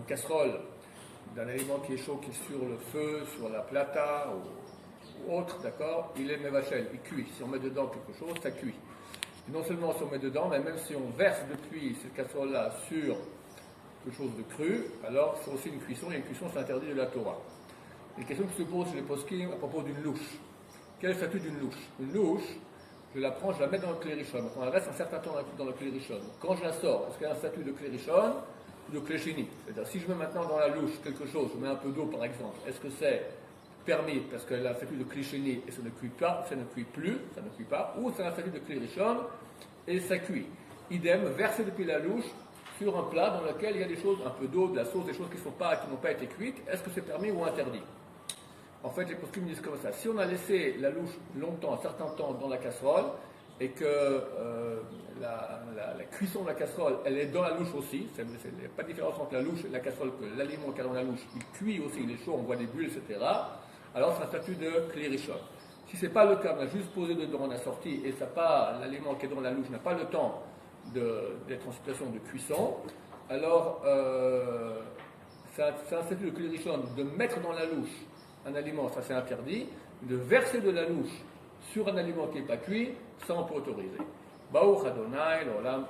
casserole d'un aliment qui est chaud, qui est sur le feu, sur la plata ou autre, d'accord, il est mévachel, il cuit. Si on met dedans quelque chose, ça cuit. Et non seulement si on met dedans, mais même si on verse depuis cette casserole-là sur quelque chose de cru, alors c'est aussi une cuisson, et une cuisson c'est interdit de la Torah. Une question qui se pose chez les poskim à propos d'une louche. Quel est le statut d'une louche? Une louche, je la prends, je la mets dans le klérishon. Donc on reste un certain temps dans le klérishon. Quand je la sors, est-ce qu'elle a un statut de klérishon ou de kléchini? C'est-à-dire, si je mets maintenant dans la louche quelque chose, je mets un peu d'eau par exemple, est-ce que c'est permis parce qu'elle a un statut de kléchini et ça ne cuit pas, ça ne cuit plus, ça ne cuit pas, ou c'est un statut de klérishon et ça cuit? Idem, verser depuis la louche sur un plat dans lequel il y a des choses, un peu d'eau, de la sauce, des choses qui n'ont pas été cuites, est-ce que c'est permis ou interdit? En fait, les poskim disent comme ça. Si on a laissé la louche longtemps, un certain temps dans la casserole, et que la cuisson de la casserole, elle est dans la louche aussi, il n'y a pas de différence entre la louche et la casserole, que l'aliment qui est dans la louche, il cuit aussi, il est chaud, on voit des bulles, etc. Alors c'est un statut de klérishon. Si ce n'est pas le cas, on a juste posé dedans, on a sorti, et l'aliment qui est dans la louche n'a pas le temps d'être en situation de cuisson, alors c'est un statut de klérishon de mettre dans la louche un aliment, ça c'est interdit, de verser de la louche sur un aliment qui n'est pas cuit, ça on peut autoriser. Baruch Adonai, l'olam.